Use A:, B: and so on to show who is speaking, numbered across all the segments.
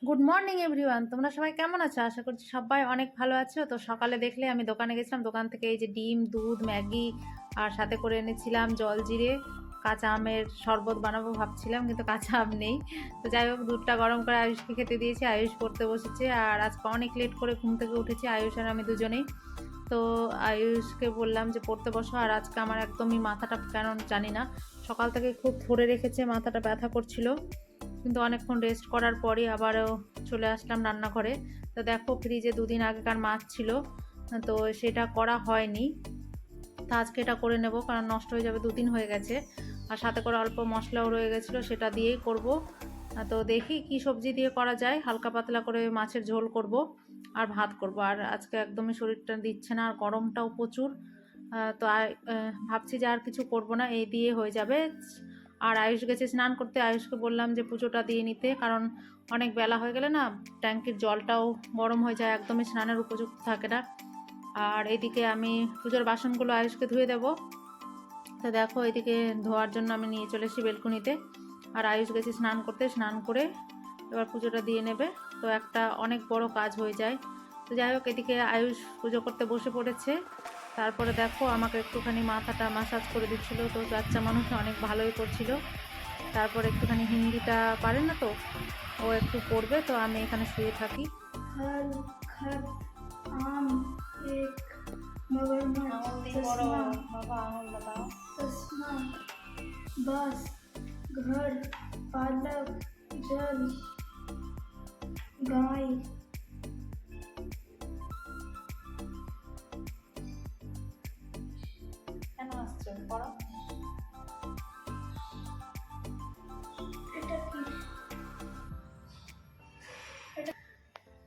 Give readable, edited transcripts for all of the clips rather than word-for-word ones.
A: Good morning everyone, তোমরা সবাই কেমন আছো? আশা করছি সবাই অনেক ভালো আছো। তো সকালে দেখলে আমি দোকানে গেছিলাম, দোকান থেকে এই যে ডিম, দুধ, ম্যাগি আর সাথে করে এনেছিলাম জলজিরে, কাঁচা আমের শরবত বানাবো ভাবছিলাম, কিন্তু কাঁচা আম নেই। তো যাই হোক, দুধটা গরম করে আয়ুষকে খেতে দিয়েছি, আয়ুষ পড়তে বসেছে। আর আজকে অনেক লেট করে ঘুম থেকে উঠেছি আয়ুষ আর আমি দুজনেই। তো আয়ুষকে বললাম যে পড়তে বসো। আর আজকে আমার একদমই মাথাটা কেন জানি না, সকাল থেকে খুব ধরে রেখেছে, মাথাটা ব্যথা করছিল। কিন্তু অনেকক্ষণ রেস্ট করার পরই আবারও চলে আসলাম রান্নাঘরে। তো দেখো, ফ্রিজে দুদিন আগেকার মাছ ছিল, তো সেটা করা হয়নি। তো আজকে এটা করে নেব, কারণ নষ্ট হয়ে যাবে, দুদিন হয়ে গেছে। আর সাথে করে অল্প মশলাও রয়ে গেছিলো, সেটা দিয়েই করব। তো দেখি কি সবজি দিয়ে করা যায়। হালকা পাতলা করে মাছের ঝোল করব আর ভাত করব। আর আজকে একদমই শরীরটা দিচ্ছে না, আর গরমটাও প্রচুর। তো ভাবছি যে আর কিছু করব না, এই দিয়ে হয়ে যাবে। আর আয়ুষ গেছে স্নান করতে, আয়ুষকে বললাম যে পুজোটা দিয়ে নিতে, কারণ অনেক বেলা হয়ে গেলে না ট্যাঙ্কির জলটাও গরম হয়ে যায়, একদমই স্নানের উপযুক্ত থাকে না। আর এদিকে আমি পুজোর বাসনগুলো আয়ুষকে ধুয়ে দেবো। তো দেখো, এদিকে ধোয়ার জন্য আমি নিয়ে চলে এসেছি বেলকুনিতে। আর আয়ুষ গেছে স্নান করতে, স্নান করে এবার পুজোটা দিয়ে নেবে। তো একটা অনেক বড় কাজ হয়ে যায়। তো যাই হোক, এদিকে আয়ুষ পুজো করতে বসে পড়েছে। তারপরে দেখো, আমাকে একটুখানি মাথাটা মাসাজ করে দিচ্ছিলো, তো বাচ্চা মানুষ অনেক ভালোই করছিল। তারপর একটুখানি হিন্দিটা পারে না, তো ও একটু পড়বে, তো আমি এখানে শুয়ে থাকি।
B: आम एक मगरमच्छ चश्मा बस घर पालक जल गाय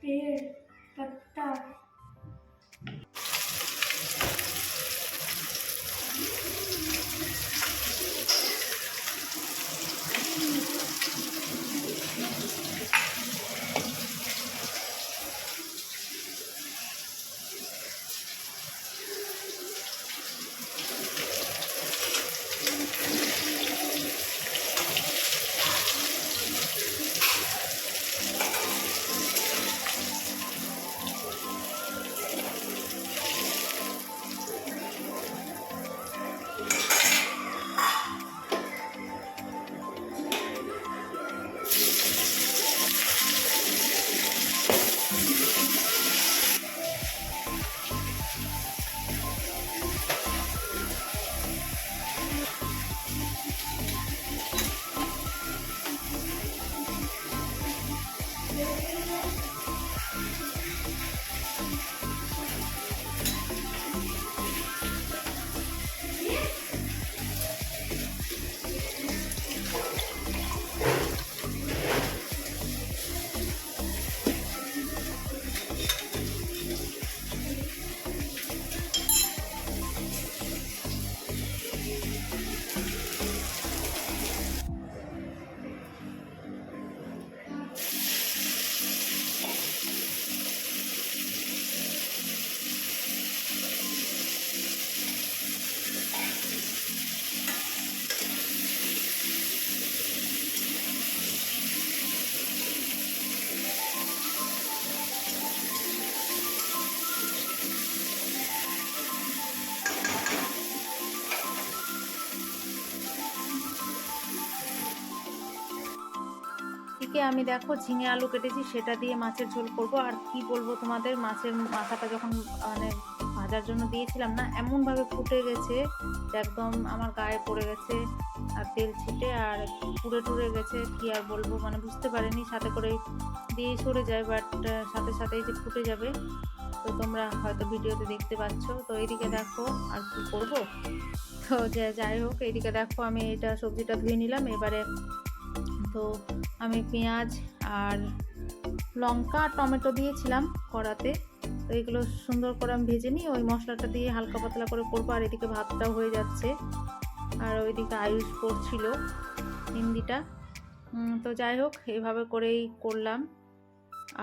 B: पेड़ पत्ता
A: এদিকে আমি দেখো ঝিঙে আলু কেটেছি, সেটা দিয়ে মাছের ঝোল করব। আর কি বলবো তোমাদের, মাছের মাথাটা যখন মানে ভাজার জন্য দিয়েছিলাম না, এমনভাবে ফুটে গেছে যে একদম আমার গায়ে পড়ে গেছে, আর তেল ছিটে আর পুড়ে টুড়ে গেছে। কি আর বলবো, মানে বুঝতে পারিনি, সাথে করে দিয়ে সরে যায়, বাট সাথে সাথেই যে ফুটে যাবে। তো তোমরা হয়তো ভিডিওতে দেখতে পাচ্ছ। তো এইদিকে দেখো আর কি করব। তো যাই হোক, এইদিকে দেখো আমি এটা সবজিটা ধুয়ে নিলাম এবারে। তো আমি পেঁয়াজ আর লঙ্কা টমেটো দিয়েছিলাম কড়াতে, তো এগুলো সুন্দর করে আমি ভেজে নিই, ওই মশলাটা দিয়ে হালকা পাতলা করে করবো। আর এদিকে ভাতটাও হয়ে যাচ্ছে, আর ওইদিকে আয়ুষ করছিল হিন্দিটা। তো যাই হোক, এইভাবে করেই করলাম।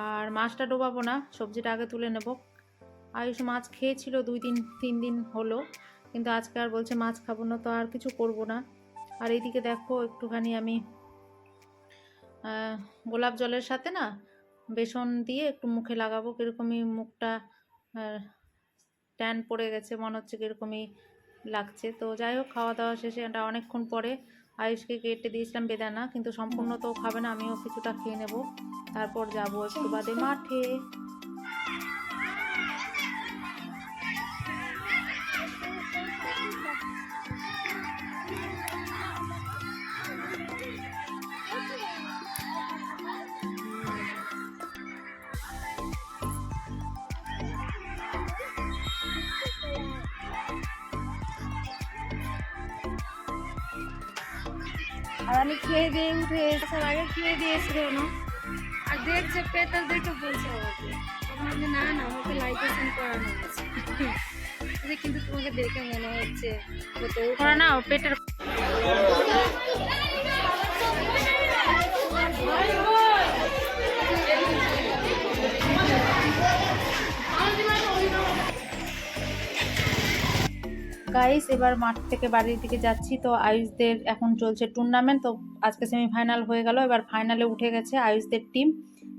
A: আর মাছটা ডোবাবো না, সবজিটা আগে তুলে নেব। আয়ুষ মাছ খেয়েছিল 2-3 দিন হলো, কিন্তু আজকে আর বলছে মাছ খাবো না, তো আর কিছু করব না। আর এইদিকে দেখো একটুখানি আমি গোলাপ জলের সাথে না বেসন দিয়ে একটু মুখে লাগাবো, কীরকমই মুখটা ট্যান পড়ে গেছে, মনে হচ্ছে কীরকমই লাগছে। তো যাই হোক, খাওয়া দাওয়া শেষে এটা অনেকক্ষণ পরে আয়ুষকে কেটে দিয়েছিলাম বেদানা, কিন্তু সম্পূর্ণ তো খাবে না, আমিও কিছুটা খেয়ে নেব, তারপর যাব একটু বাদে মাঠে।
B: আর আমি খেয়ে দিয়ে উঠে আসার আগে খেয়ে দিয়ে এসেছিল না, আর দেখছে পেটটা দেখে বলছে আমাকে, তখন আমি না না আমাকে লাইটেশন করানো হয়েছে কিন্তু তোমাকে দেখে মনে হচ্ছে
A: ওরা না পেটের গাইস, এবার মাঠ থেকে বাড়ির দিকে যাচ্ছি। তো আয়ুষদের এখন চলছে টুর্নামেন্ট, তো আজকে সেমিফাইনাল হয়ে গেল, এবার ফাইনালে উঠে গেছে আয়ুষদের টিম।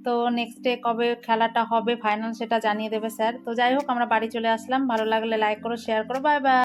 A: তো নেক্সটে কবে খেলাটা হবে ফাইনাল সেটা জানিয়ে দেবে স্যার। তো যাই হোক, আমরা বাড়ি চলে আসলাম। ভালো লাগলে লাইক করো, শেয়ার করো, বাই বাই।